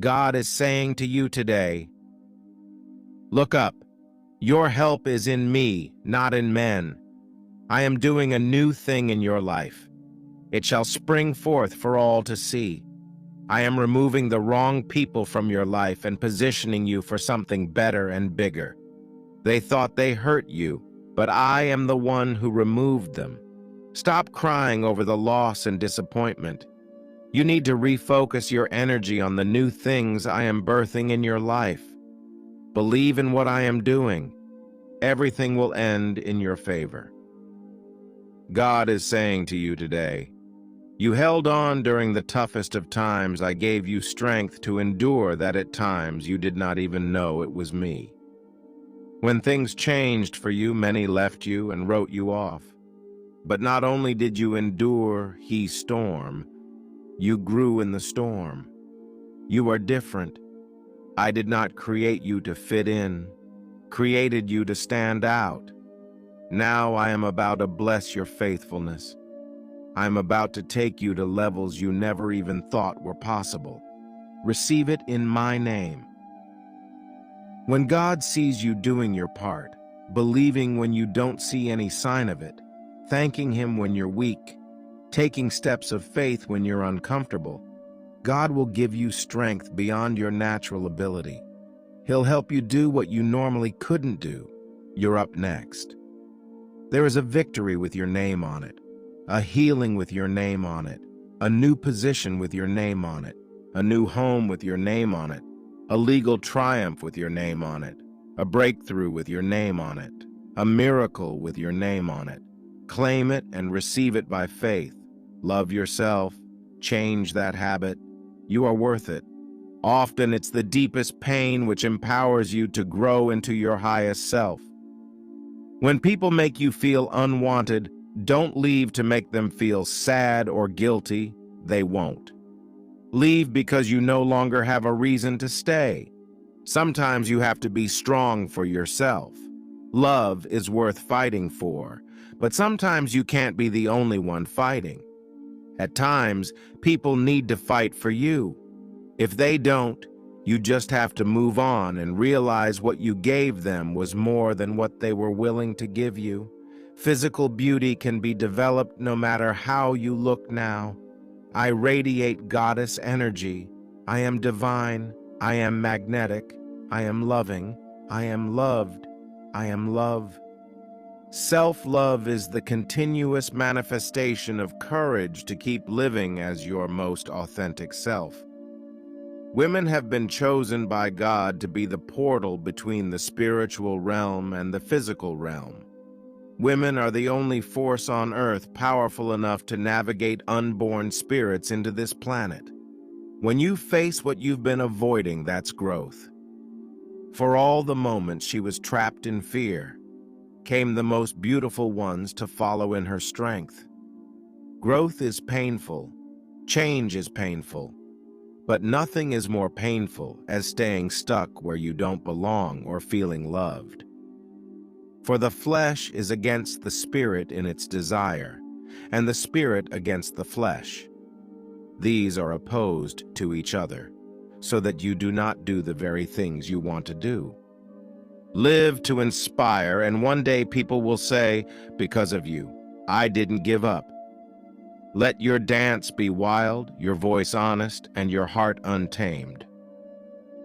God is saying to you today, look up. Your help is in me, not in men. I am doing a new thing in your life. It shall spring forth for all to see. I am removing the wrong people from your life and positioning you for something better and bigger. They thought they hurt you, but I am the one who removed them. Stop crying over the loss and disappointment. You need to refocus your energy on the new things I am birthing in your life. Believe in what I am doing. Everything will end in your favor. God is saying to you today, you held on during the toughest of times. I gave you strength to endure that at times you did not even know it was me. When things changed for you, many left you and wrote you off. But not only did you endure the storm, you grew in the storm. You are different. I did not create you to fit in, created you to stand out. Now I am about to bless your faithfulness. I am about to take you to levels you never even thought were possible. Receive it in my name. When God sees you doing your part, believing when you don't see any sign of it, thanking Him when you're weak, taking steps of faith when you're uncomfortable, God will give you strength beyond your natural ability. He'll help you do what you normally couldn't do. You're up next. There is a victory with your name on it, a healing with your name on it, a new position with your name on it, a new home with your name on it, a legal triumph with your name on it, a breakthrough with your name on it, a miracle with your name on it. Claim it and receive it by faith. Love yourself. Change that habit. You are worth it. Often it's the deepest pain which empowers you to grow into your highest self. When people make you feel unwanted, don't leave to make them feel sad or guilty. They won't. Leave because you no longer have a reason to stay. Sometimes you have to be strong for yourself. Love is worth fighting for, but sometimes you can't be the only one fighting. At times, people need to fight for you. If they don't, you just have to move on and realize what you gave them was more than what they were willing to give you. Physical beauty can be developed no matter how you look now. I radiate goddess energy. I am divine. I am magnetic. I am loving. I am loved. I am love. Self-love is the continuous manifestation of courage to keep living as your most authentic self. Women have been chosen by God to be the portal between the spiritual realm and the physical realm. Women are the only force on earth powerful enough to navigate unborn spirits into this planet. When you face what you've been avoiding, that's growth. For all the moments she was trapped in fear, came the most beautiful ones to follow in her strength. Growth is painful. Change is painful. But nothing is more painful as staying stuck where you don't belong or feeling loved. For the flesh is against the spirit in its desire, and the spirit against the flesh. These are opposed to each other, so that you do not do the very things you want to do. Live to inspire, and one day people will say, because of you, I didn't give up. Let your dance be wild, your voice honest, and your heart untamed.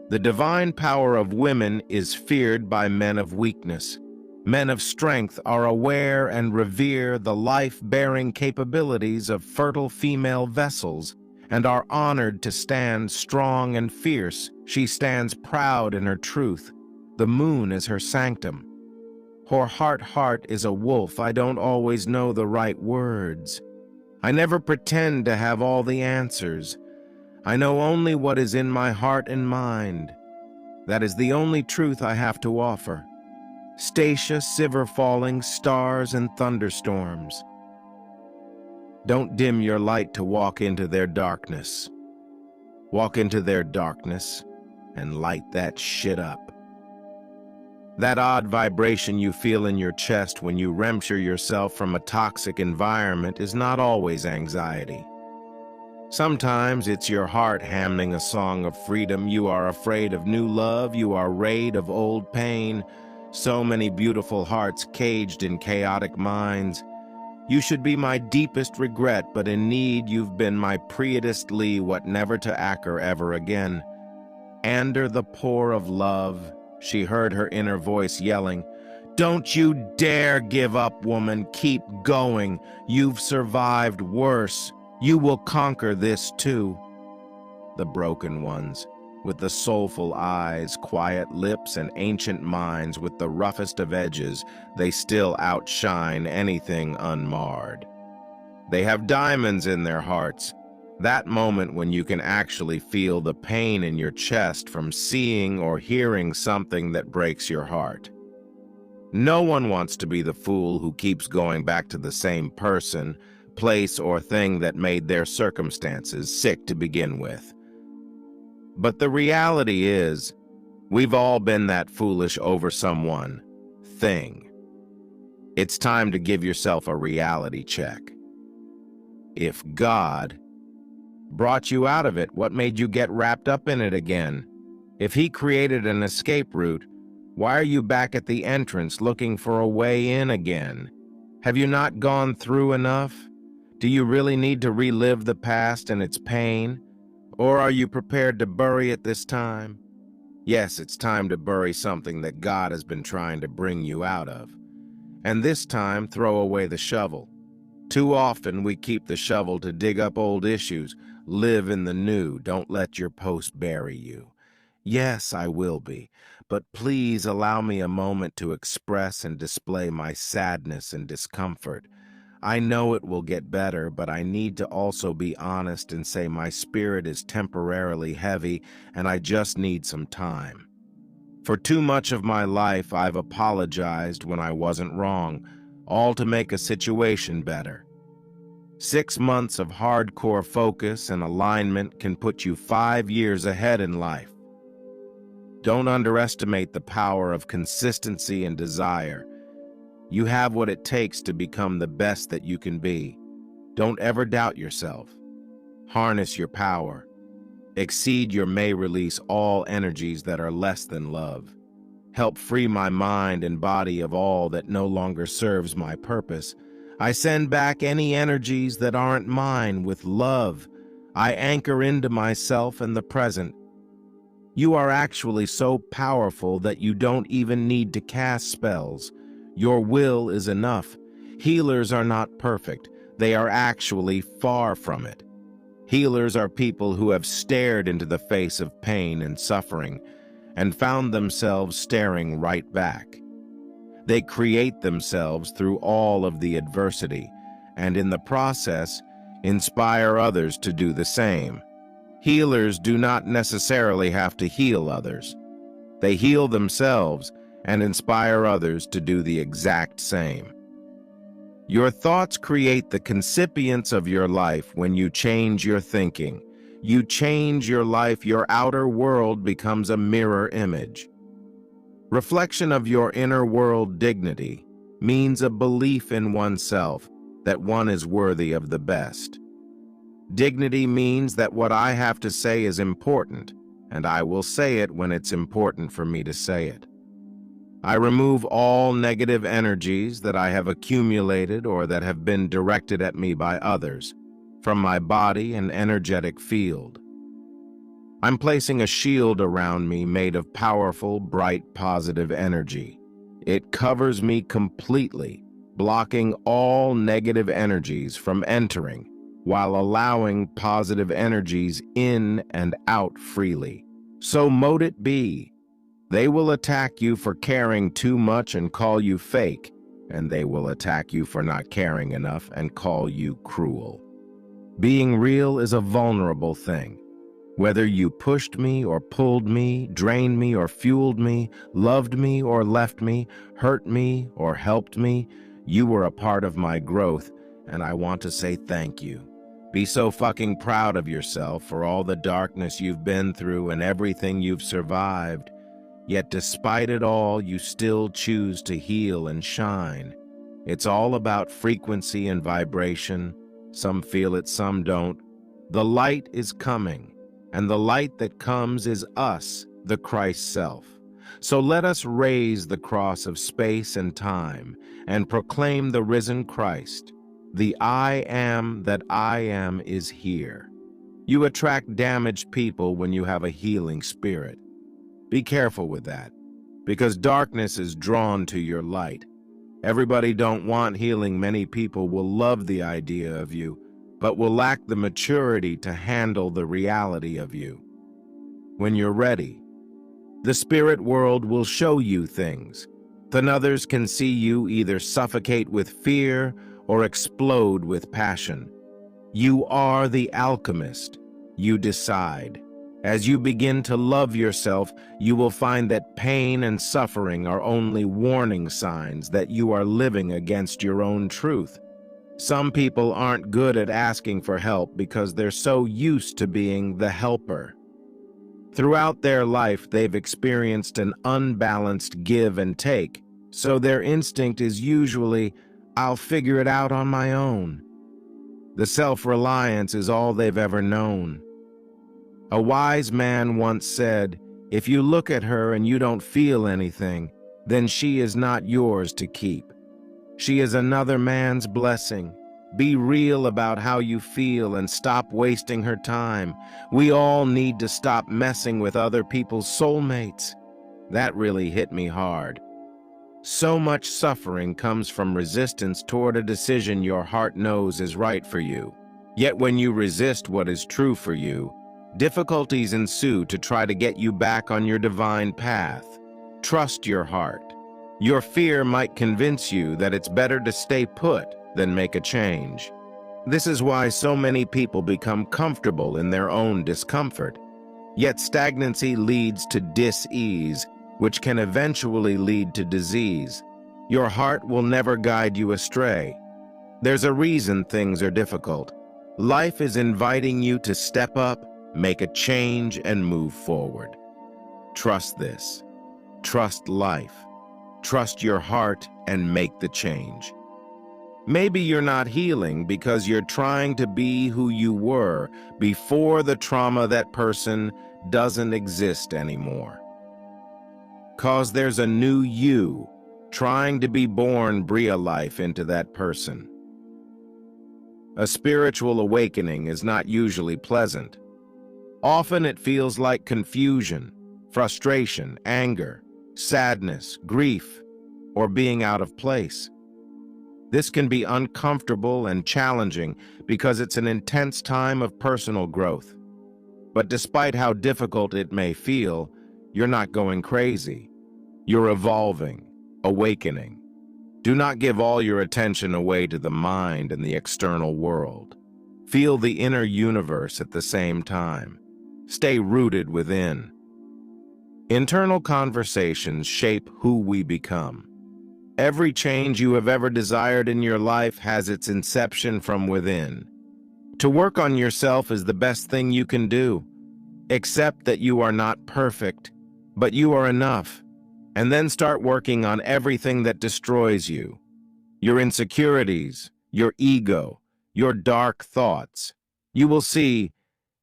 The divine power of women is feared by men of weakness. Men of strength are aware and revere the life-bearing capabilities of fertile female vessels and are honored to stand strong and fierce. She stands proud in her truth. The moon is her sanctum. Her heart is a wolf. I don't always know the right words. I never pretend to have all the answers. I know only what is in my heart and mind. That is the only truth I have to offer. Statia, silver falling, stars and thunderstorms. Don't dim your light to walk into their darkness. Walk into their darkness and light that shit up. That odd vibration you feel in your chest when you rapture yourself from a toxic environment is not always anxiety. Sometimes it's your heart hamming a song of freedom. You are afraid of new love. You are afraid of old pain. So many beautiful hearts caged in chaotic minds. You should be my deepest regret, but in need you've been my prietest lee, what never to acker ever again. Ander the poor of love, she heard her inner voice yelling. Don't you dare give up, woman. Keep going. You've survived worse. You will conquer this too. The broken ones, with the soulful eyes, quiet lips, and ancient minds with the roughest of edges, they still outshine anything unmarred. They have diamonds in their hearts. That moment when you can actually feel the pain in your chest from seeing or hearing something that breaks your heart. No one wants to be the fool who keeps going back to the same person, place, or thing that made their circumstances sick to begin with. But the reality is, we've all been that foolish over someone, thing. It's time to give yourself a reality check. If God brought you out of it, what made you get wrapped up in it again? If He created an escape route, why are you back at the entrance looking for a way in again? Have you not gone through enough? Do you really need to relive the past and its pain? Or are you prepared to bury it this time? Yes, it's time to bury something that God has been trying to bring you out of. And this time, throw away the shovel. Too often we keep the shovel to dig up old issues. Live in the new. Don't let your post bury you. Yes, I will be, but please allow me a moment to express and display my sadness and discomfort. I know it will get better, but I need to also be honest and say my spirit is temporarily heavy and I just need some time. For too much of my life, I've apologized when I wasn't wrong, all to make a situation better. 6 months of hardcore focus and alignment can put you 5 years ahead in life. Don't underestimate the power of consistency and desire. You have what it takes to become the best that you can be. Don't ever doubt yourself. Harness your power. Exceed your may release all energies that are less than love. Help free my mind and body of all that no longer serves my purpose. I send back any energies that aren't mine with love. I anchor into myself and the present. You are actually so powerful that you don't even need to cast spells. Your will is enough. Healers are not perfect. They are actually far from it. Healers are people who have stared into the face of pain and suffering and found themselves staring right back. They create themselves through all of the adversity and in the process inspire others to do the same. Healers do not necessarily have to heal others. They heal themselves and inspire others to do the exact same. Your thoughts create the concipients of your life. When you change your thinking, you change your life. Your outer world becomes a mirror image. Reflection of your inner world dignity means a belief in oneself that one is worthy of the best. Dignity means that what I have to say is important, and I will say it when it's important for me to say it. I remove all negative energies that I have accumulated or that have been directed at me by others from my body and energetic field. I'm placing a shield around me made of powerful, bright, positive energy. It covers me completely, blocking all negative energies from entering, while allowing positive energies in and out freely. So mote it be. They will attack you for caring too much and call you fake, and they will attack you for not caring enough and call you cruel. Being real is a vulnerable thing. Whether you pushed me or pulled me, drained me or fueled me, loved me or left me, hurt me or helped me, you were a part of my growth, and I want to say thank you. Be so fucking proud of yourself for all the darkness you've been through and everything you've survived. Yet despite it all, you still choose to heal and shine. It's all about frequency and vibration. Some feel it, some don't. The light is coming, and the light that comes is us, the Christ self. So let us raise the cross of space and time and proclaim the risen Christ. The I am that I am is here. You attract damaged people when you have a healing spirit. Be careful with that, because darkness is drawn to your light. Everybody don't want healing. Many people will love the idea of you, but will lack the maturity to handle the reality of you. When you're ready, the spirit world will show you things. Then others can see you either suffocate with fear or explode with passion. You are the alchemist. You decide. As you begin to love yourself, you will find that pain and suffering are only warning signs that you are living against your own truth. Some people aren't good at asking for help because they're so used to being the helper. Throughout their life, they've experienced an unbalanced give and take, so their instinct is usually, I'll figure it out on my own. The self-reliance is all they've ever known. A wise man once said, if you look at her and you don't feel anything, then she is not yours to keep. She is another man's blessing. Be real about how you feel and stop wasting her time. We all need to stop messing with other people's soulmates. That really hit me hard. So much suffering comes from resistance toward a decision your heart knows is right for you. Yet when you resist what is true for you, difficulties ensue to try to get you back on your divine path. Trust your heart. Your fear might convince you that it's better to stay put than make a change. This is why so many people become comfortable in their own discomfort. Yet stagnancy leads to dis-ease, which can eventually lead to disease. Your heart will never guide you astray. There's a reason things are difficult. Life is inviting you to step up, make a change, and move forward. Trust this. Trust life. Trust your heart and make the change. Maybe you're not healing because you're trying to be who you were before the trauma that person doesn't exist anymore. 'Cause there's a new you trying to be born, breathe life into that person. A spiritual awakening is not usually pleasant. Often it feels like confusion, frustration, anger, sadness, grief, or being out of place. This can be uncomfortable and challenging because it's an intense time of personal growth. But despite how difficult it may feel, you're not going crazy. You're evolving, awakening. Do not give all your attention away to the mind and the external world. Feel the inner universe at the same time. Stay rooted within. Internal conversations shape who we become. Every change you have ever desired in your life has its inception from within. To work on yourself is the best thing you can do. Accept that you are not perfect, but you are enough. And then start working on everything that destroys you. Your insecurities, your ego, your dark thoughts. You will see,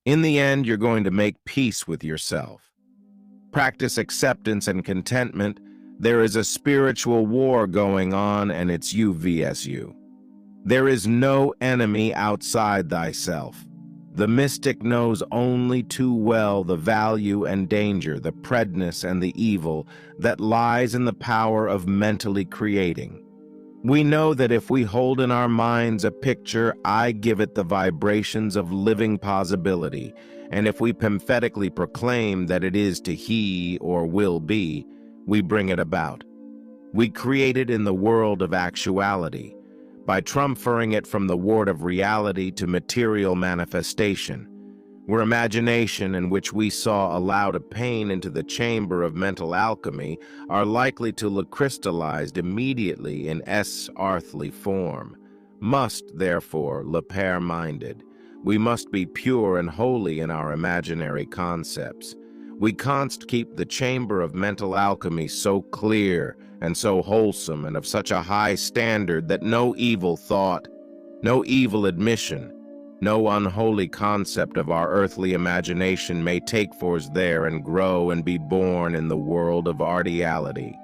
in the end, you're going to make peace with yourself. Practice acceptance and contentment. There is a spiritual war going on, and it's you vs you. There is no enemy outside thyself. The mystic knows only too well the value and danger, the predness and the evil that lies in the power of mentally creating. We know that if we hold in our minds a picture, I give it the vibrations of living possibility, and if we emphatically proclaim that it is to he or will be, we bring it about. We create it in the world of actuality, by transferring it from the world of reality to material manifestation, where imagination in which we saw allowed a pain into the chamber of mental alchemy are likely to look crystallized immediately in earthly form. Must, therefore, leper-minded. We must be pure and holy in our imaginary concepts. We canst keep the chamber of mental alchemy so clear and so wholesome and of such a high standard that no evil thought, no evil admission, No unholy concept of our earthly imagination may take force there and grow and be born in the world of artiality.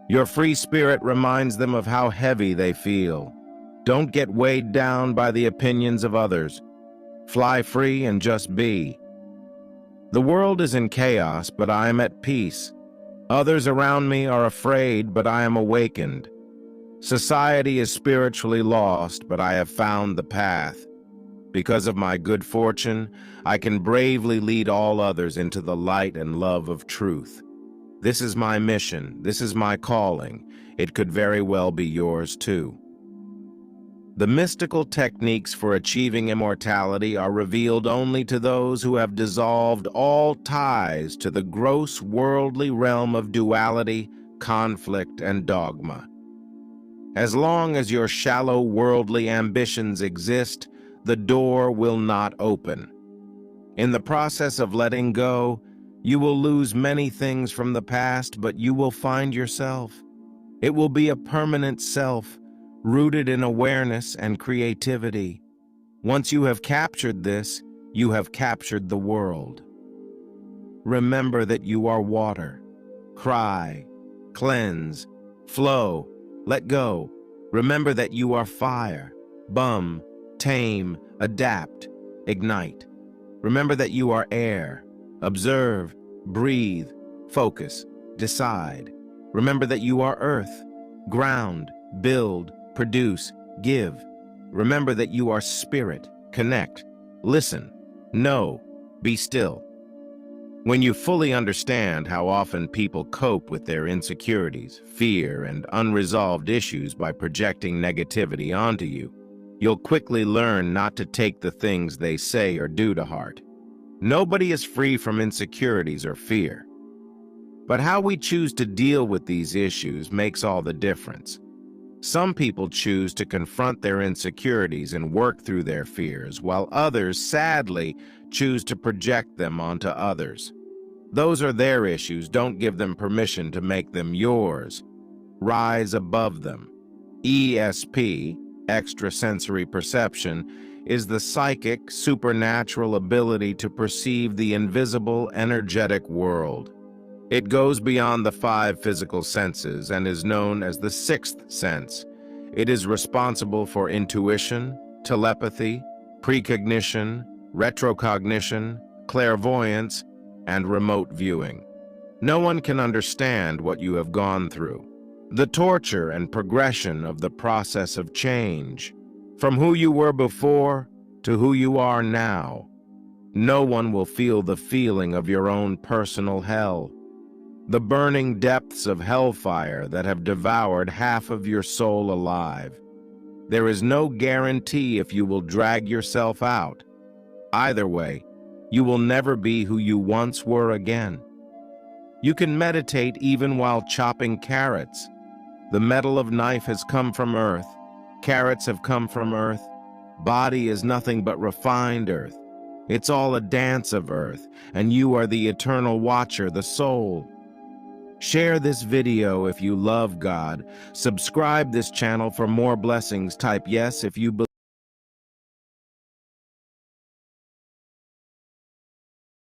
Your free spirit reminds them of how heavy they feel. Don't get weighed down by the opinions of others. Fly free and just be. The world is in chaos, but I am at peace. Others around me are afraid, but I am awakened. Society is spiritually lost, but I have found the path. Because of my good fortune, I can bravely lead all others into the light and love of truth. This is my mission. This is my calling. It could very well be yours too. The mystical techniques for achieving immortality are revealed only to those who have dissolved all ties to the gross worldly realm of duality, conflict, and dogma. As long as your shallow worldly ambitions exist, the door will not open. In the process of letting go, you will lose many things from the past, but you will find yourself. It will be a permanent self, rooted in awareness and creativity. Once you have captured this, you have captured the world. Remember that you are water. Cry, cleanse, flow, let go. Remember that you are fire. Bum, tame, adapt, ignite. Remember that you are air. Observe, breathe, focus, decide. Remember that you are earth. Ground, build, produce, give. Remember that you are spirit. Connect, listen, know, be still. When you fully understand how often people cope with their insecurities, fear, and unresolved issues by projecting negativity onto you, you'll quickly learn not to take the things they say or do to heart. Nobody is free from insecurities or fear. But how we choose to deal with these issues makes all the difference. Some people choose to confront their insecurities and work through their fears, while others, sadly, choose to project them onto others. Those are their issues. Don't give them permission to make them yours. Rise above them. ESP, extrasensory perception, is the psychic, supernatural ability to perceive the invisible, energetic world. It goes beyond the 5 physical senses and is known as the 6th sense. It is responsible for intuition, telepathy, precognition, retrocognition, clairvoyance, and remote viewing. No one can understand what you have gone through. The torture and progression of the process of change, from who you were before to who you are now. No one will feel the feeling of your own personal hell. The burning depths of hellfire that have devoured half of your soul alive. There is no guarantee if you will drag yourself out. Either way, you will never be who you once were again. You can meditate even while chopping carrots. The metal of knife has come from earth. Carrots have come from earth. Body is nothing but refined earth. It's all a dance of earth, and you are the eternal watcher, the soul. Share this video if you love God. Subscribe this channel for more blessings. Type yes if you believe.